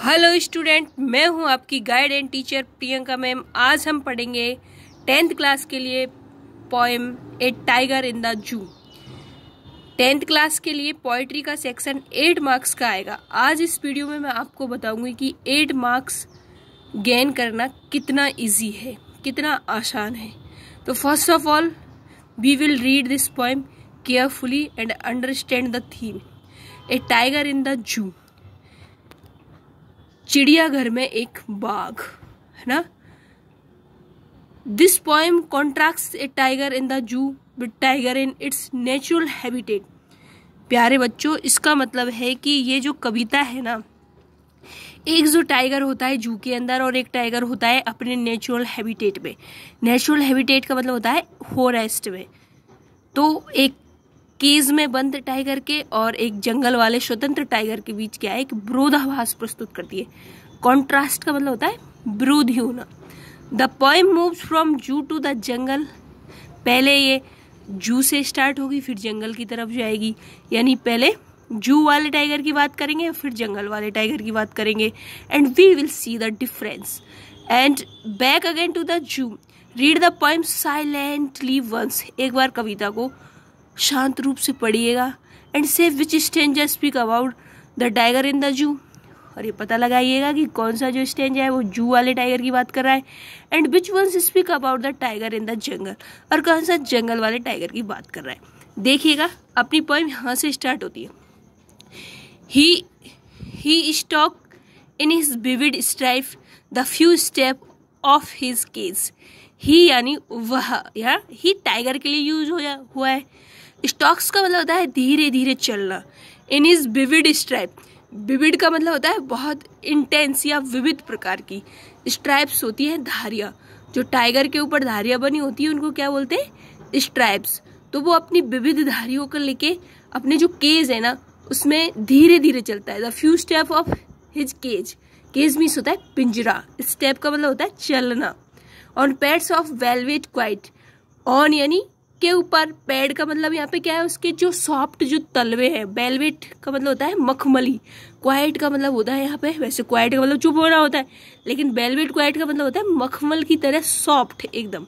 Hello student, मैं हूं आपकी guide and teacher Priyanka ma'am. आज हम पढ़ेंगे 10th क्लास के लिए poem A tiger in the जू। 10th क्लास के लिए पोइट्री का सेक्शन 8 मार्क्स का आएगा। आज इस वीडियो में मैं आपको बताऊंगी कि 8 मार्क्स गेन करना कितना इजी है, कितना आसान है। तो first of all we will read this poem carefully and understand the theme. A tiger in the zoo, चिड़ियाघर में एक बाघ, है ना। This poem contrasts a tiger in the zoo with tiger in its natural habitat. प्यारे बच्चों, इसका मतलब है कि ये जो कविता है ना, एक जो टाइगर होता है जू के अंदर और एक टाइगर होता है अपने नेचुरल हैबिटेट में। नेचुरल हैबिटेट का मतलब होता है फॉरेस्ट में। तो एक केज में बंद टाइगर के और एक जंगल वाले स्वतंत्र टाइगर के बीच क्या है, एक विरोधाभास प्रस्तुत करती है। कॉन्ट्रास्ट का मतलब होता है विरोधी होना। द पोएम मूव्स फ्रॉम जू टू द जंगल। पहले ये जू से स्टार्ट होगी, फिर जंगल की तरफ जाएगी। यानी पहले जू वाले टाइगर की बात करेंगे, फिर जंगल वाले टाइगर की बात करेंगे। And we will see the difference and back again to the zoo. Read the poem silently once. एक बार कविता को शांत रूप से पढ़िएगा। And say which stanza speak about the tiger in the zoo. और ये पता लगाइएगा कि कौन सा जो स्टेंजा है वो जू वाले टाइगर की बात कर रहा है। And which once speak about the tiger in the jungle, और कौन सा जंगल वाले टाइगर की बात कर रहा है। देखिएगा, अपनी पोएम यहाँ से स्टार्ट होती है। He stalk in his vivid stripe the few step of his cage. He यानी वह, या ही टाइगर के लिए यूज हुआ है। स्टॉक्स का मतलब होता है धीरे धीरे चलना। इन इज विविड स्ट्राइप, विविड का मतलब होता है बहुत इंटेंस या विविध प्रकार की। स्ट्राइप्स होती है धारियां, जो टाइगर के ऊपर धारियां बनी होती है उनको क्या बोलते हैं, स्ट्राइप्स। तो वो अपनी विविध धारियों को लेके अपने जो केज है ना उसमें धीरे धीरे चलता है। The few step of his cage, cage means होता है पिंजरा, स्टेप का मतलब होता है चलना। On pads of velvet quiet, on यानी के ऊपर, पैड का मतलब यहाँ पे क्या है, उसके जो सॉफ्ट जो तलवे हैं। वेलवेट का मतलब होता है मखमली। क्वाइट का मतलब होता है यहाँ पे, वैसे क्वाइट का मतलब चुप होना होता है, लेकिन वेलवेट क्वाइट का मतलब होता है मखमल की तरह सॉफ्ट, एकदम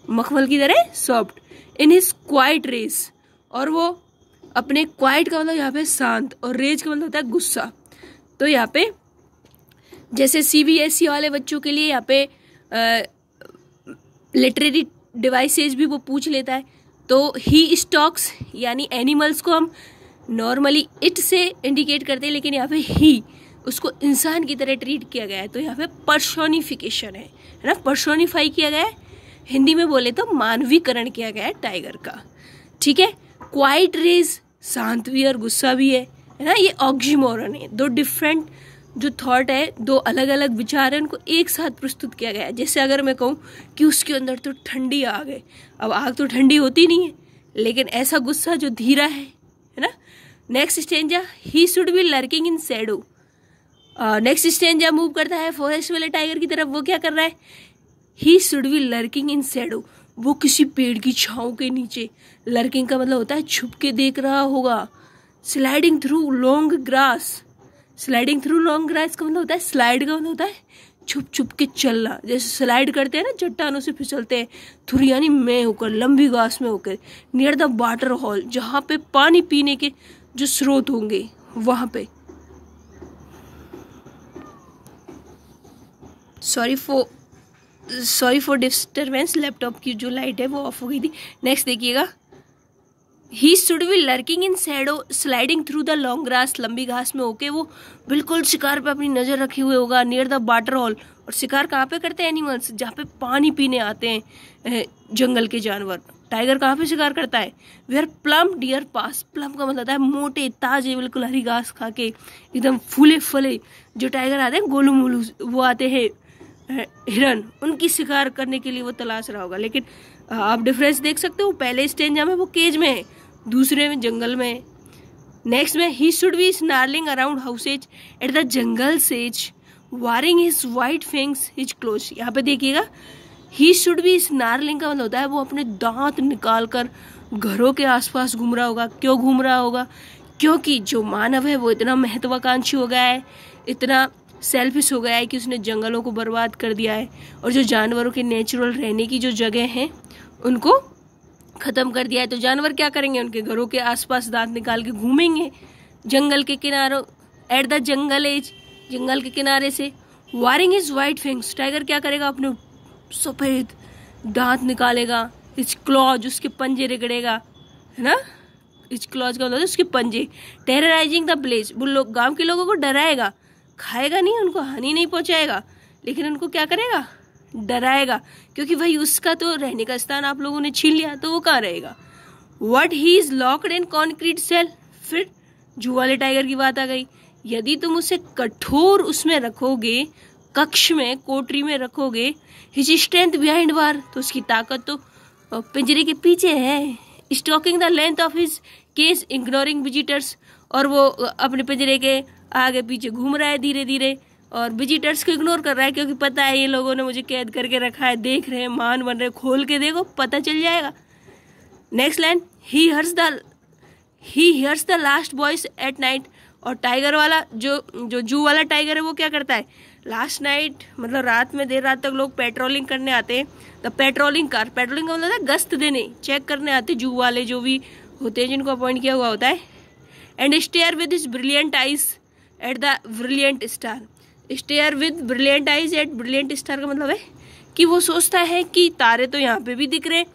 मखमल की तरह soft. In his quiet rage, और वो अपने क्वाइट का मतलब यहाँ पे शांत, और रेज का मतलब होता है गुस्सा। तो यहाँ पे जैसे CBSE वाले बच्चों के लिए यहाँ पे लिटरेरी डिवाइसेज भी वो पूछ लेता है। तो ही स्टॉक्स यानी एनिमल्स को हम नॉर्मली इट से इंडिकेट करते हैं, लेकिन यहाँ पे ही उसको इंसान की तरह ट्रीट किया गया है। तो यहाँ पे पर्सोनिफिकेशन है ना, पर्सोनिफाई किया गया है। हिंदी में बोले तो मानवीकरण किया गया है टाइगर का, ठीक है। क्वाइट रेज, शांत भी और गुस्सा भी है ना। ये ऑक्सीमोरन है, दो डिफरेंट जो थॉट है, दो अलग अलग विचार है, उनको एक साथ प्रस्तुत किया गया है। जैसे अगर मैं कहूँ कि उसके अंदर तो ठंडी आग है, अब आग तो ठंडी होती नहीं है, लेकिन ऐसा गुस्सा जो धीरा है ना। Next stanza, he should B lurking in Shadow. Next stanza move करता है फॉरेस्ट वाले टाइगर की तरफ। वो क्या कर रहा है, ही should B lurking in Shadow, वो किसी पेड़ की छांव के नीचे। लर्किंग का मतलब होता है छुप के देख रहा होगा। Sliding through long grass, sliding through long grass का मतलब होता है, स्लाइड का मतलब होता है छुप छुप के चलना। जैसे स्लाइड करते हैं ना, चट्टानों से फिसलते हैं। थ्रू यानी में होकर, लंबी घास में होकर। नियर द वाटर होल, जहाँ पे पानी पीने के जो स्रोत होंगे वहां पे। सॉरी फॉर डिस्टर्बेंस, लैपटॉप की जो लाइट है वो ऑफ हो गई थी। नेक्स्ट देखिएगा, ही should B lurking in Shadow sliding through the long grass, लंबी घास में होके वो बिल्कुल शिकार पे अपनी नजर रखे हुए होगा। नियर द वाटर होल, और शिकार कहाँ पे करते हैं एनिमल्स, जहाँ पे पानी पीने आते हैं जंगल के जानवर। टाइगर कहाँ पे शिकार करता है, where plump deer pass. Plump का मतलब है मोटे ताजे बिल्कुल हरी घास खा के एकदम फूले फले जो टाइगर आते हैं, गोलू मोलू, वो आते हैं हिरन, उनकी शिकार करने के लिए वो तलाश रहा होगा। लेकिन आप डिफरेंस देख सकते हो, पहले स्टेंजा में वो केज में है, दूसरे में जंगल में। नेक्स्ट में, he should be snarling around houses at the jungle edge baring his white fangs his claws. यहाँ पे देखिएगा, ही शुड बी स्नार्लिंग का मतलब होता है वो अपने दांत निकाल कर घरों के आसपास घूम रहा होगा। क्यों घूम रहा होगा, क्योंकि जो मानव है वो इतना महत्वाकांक्षी हो गया है, इतना सेल्फिश हो गया है कि उसने जंगलों को बर्बाद कर दिया है और जो जानवरों के नेचुरल रहने की जो जगह हैं उनको ख़त्म कर दिया है। तो जानवर क्या करेंगे, उनके घरों के आसपास दांत निकाल के घूमेंगे जंगल के किनारों, एट द जंगल एज, जंगल के किनारे से। वारिंग इज वाइट फिंग्स, टाइगर क्या करेगा, अपने सफ़ेद दांत निकालेगा, इच क्लॉज, उसके पंजे रगड़ेगा, है ना। इच क्लॉज का मतलब उसके पंजे। टेरराइजिंग द प्लेस, वो लोग गाँव के लोगों को डराएगा, खाएगा नहीं, उनको हानि नहीं पहुंचाएगा, लेकिन उनको क्या करेगा, डराएगा, क्योंकि भाई उसका तो रहने का स्थान आप लोगों ने छीन लिया, तो वो कहाँ रहेगा। What he is locked in concrete cell, फिर जू वाले टाइगर की बात आ गई। यदि तुम उसे कठोर उसमें रखोगे, कक्ष में, कोठरी में रखोगे, हिज स्ट्रेंथ बिहाइंड वार, तो उसकी ताकत तो पिंजरे के पीछे है। Stalking the length of his cage, ignoring visitors, और वो अपने पिंजरे के आगे पीछे घूम रहा है धीरे धीरे और विजिटर्स को इग्नोर कर रहा है, क्योंकि पता है ये लोगों ने मुझे कैद करके रखा है, देख रहे हैं, मान बन रहे, खोल के देखो पता चल जाएगा। Next line, he hears the last voice at night, और टाइगर वाला जो जू वाला टाइगर है वो क्या करता है, लास्ट नाइट मतलब रात में, देर रात तक लोग पेट्रोलिंग करने आते हैं। द पेट्रोलिंग कार, पेट्रोलिंग का मतलब है गश्त देने, चेक करने आते जू वाले जो भी होते हैं जिनको अपॉइंट किया हुआ होता है। And stare with his brilliant eyes at the brilliant star, stare with brilliant eyes at brilliant star का मतलब है कि वो सोचता है कि तारे तो यहाँ पे भी दिख रहे हैं,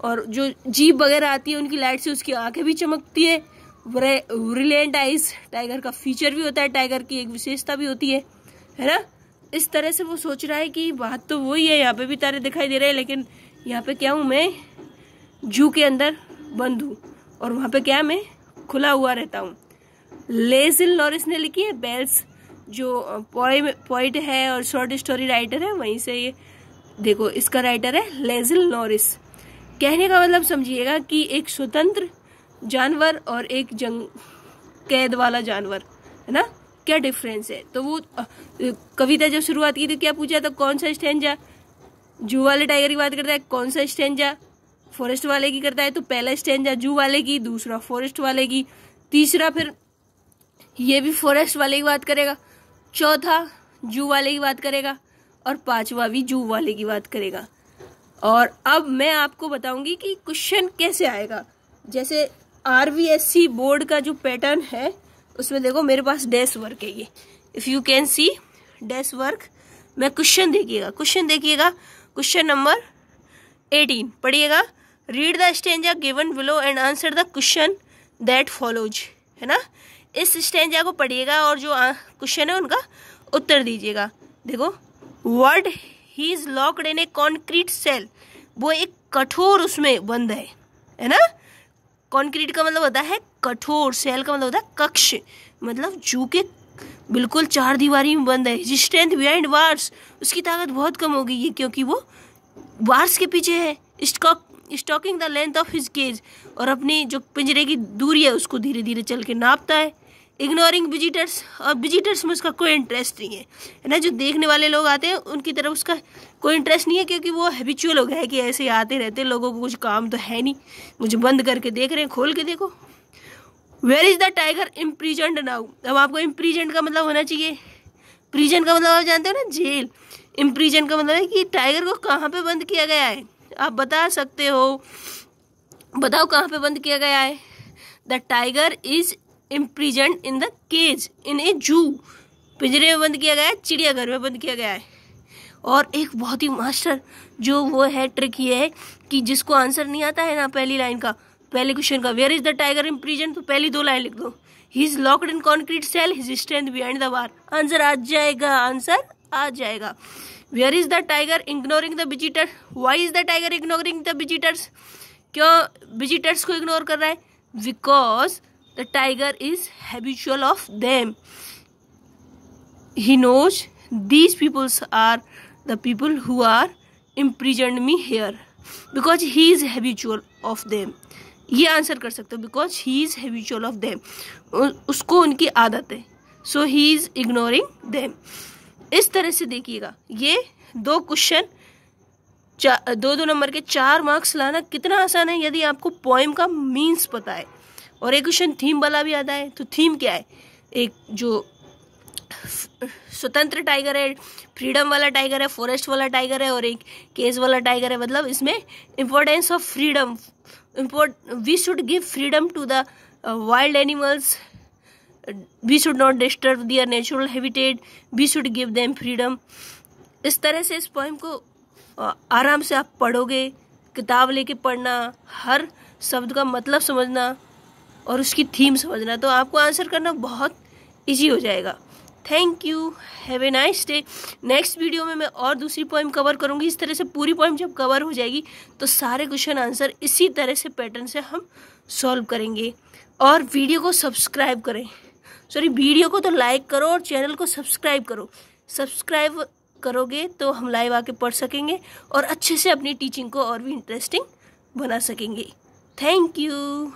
और जो जीप वगैरह आती है उनकी लाइट से उसकी आंखें भी चमकती है। ब्रिलियंट आइज टाइगर का फीचर भी होता है, टाइगर की एक विशेषता भी होती है ना। इस तरह से वो सोच रहा है कि बात तो वही है, यहाँ पे भी तारे दिखाई दे रहे हैं, लेकिन यहाँ पे क्या हूँ मैं, जू के अंदर बंद हूँ, और वहाँ पे क्या, मैं खुला हुआ रहता हूँ। लेजिल नॉरिस ने लिखी है बेल्स, जो पोइट है और शॉर्ट स्टोरी राइटर है, वहीं से ये देखो, इसका राइटर है लेजिल नॉरिस। कहने का मतलब समझिएगा कि एक स्वतंत्र जानवर और एक कैद वाला जानवर, है ना, क्या डिफरेंस है। तो वो कविता जब शुरुआत की तो क्या पूछा था, कौन सा स्टैंजा जू वाले टाइगर की बात करता है, कौन सा स्टैंजा फॉरेस्ट वाले की करता है, तो पहला स्टैंजा जू वाले की, दूसरा फॉरेस्ट वाले की, तीसरा फिर ये भी फॉरेस्ट वाले की बात करेगा, चौथा जू वाले की बात करेगा, और पांचवा भी जू वाले की बात करेगा। और अब मैं आपको बताऊंगी कि क्वेश्चन कैसे आएगा। जैसे RVSC बोर्ड का जो पैटर्न है उसमें देखो मेरे पास डैश वर्क है, ये if you can see dash work. मैं क्वेश्चन देखिएगा, क्वेश्चन नंबर 18 पढ़िएगा। Read the stanza given below and answer the question that follows, है ना। इस स्टेंजा को पढ़िएगा और जो क्वेश्चन है उनका उत्तर दीजिएगा। देखो, word he is locked in a concrete cell, वो एक कठोर उसमें बंद है ना। कॉन्क्रीट का मतलब होता है कठोर, सेल का मतलब होता है कक्ष, मतलब जू के बिल्कुल चार दीवारी में बंद है। स्ट्रेंथ बिहाइंड वार्स, उसकी ताकत बहुत कम हो गई है क्योंकि वो वार्स के पीछे है। Stalking the length of his cage, और अपनी जो पिंजरे की दूरी है उसको धीरे धीरे चल के नापता है। इग्नोरिंग विजिटर्स, और विजिटर्स में उसका कोई इंटरेस्ट नहीं है ना। जो देखने वाले लोग आते हैं उनकी तरफ उसका कोई इंटरेस्ट नहीं है, क्योंकि वो हैबिचुअल हो गया है कि ऐसे ही आते रहते हैं, लोगों को कुछ काम तो है नहीं, मुझे बंद करके देख रहे हैं, खोल के देखो। Where is the tiger imprisoned now, अब आपको इम्प्रिजन्ड का मतलब होना चाहिए, प्रिजन का मतलब आप जानते हो ना, जेल। इम्प्रिजन का मतलब है कि टाइगर को कहाँ पे बंद किया गया है, आप बता सकते हो, बताओ कहाँ पे बंद किया गया है। The tiger is imprisoned in the cage in a zoo, पिंजरे में बंद किया गया है, चिड़ियाघर में बंद किया गया है। और एक बहुत ही मास्टर जो वो है ट्रिक ये है कि जिसको आंसर नहीं आता है ना पहली लाइन का, पहले क्वेश्चन का, where is the tiger imprisoned, तो पहली दो लाइन लिख दो, he is locked in concrete cell, his strength behind the वार, आंसर आ जाएगा, आंसर आ जाएगा। Where is the tiger ignoring the visitor, why is the tiger ignoring the visitors, क्यों विजिटर्स को इग्नोर कर रहा है, because the tiger is habitual of them, he knows these peoples are the people who are imprisoned me here because he is habitual of them, ये answer कर सकते हो, because he is habitual of them, उसको उनकी आदत है, so he is ignoring them। इस तरह से देखिएगा, ये दो क्वेश्चन दो नंबर के 4 मार्क्स लाना कितना आसान है यदि आपको पोएम का मीन्स पता है। और एक क्वेश्चन थीम वाला भी आता है, तो थीम क्या है, एक जो स्वतंत्र टाइगर है, फ्रीडम वाला टाइगर है, फॉरेस्ट वाला टाइगर है और एक केज वाला टाइगर है। मतलब इसमें importance of freedom, we should give freedom to the wild animals, we should not disturb their natural habitat, we should give them freedom. इस तरह से इस पोएम को आराम से आप पढ़ोगे, किताब लेके पढ़ना, हर शब्द का मतलब समझना और उसकी थीम समझना, तो आपको आंसर करना बहुत इजी हो जाएगा। Thank you, have a nice day. Next video में मैं और दूसरी पोएम कवर करूँगी। इस तरह से पूरी पोएम जब कवर हो जाएगी तो सारे क्वेश्चन आंसर इसी तरह से पैटर्न से हम सॉल्व करेंगे। और वीडियो को सब्सक्राइब करें, सॉरी वीडियो को तो लाइक करो और चैनल को सब्सक्राइब करो। सब्सक्राइब करोगे तो हम लाइव आके पढ़ सकेंगे और अच्छे से अपनी टीचिंग को और भी इंटरेस्टिंग बना सकेंगे। Thank you.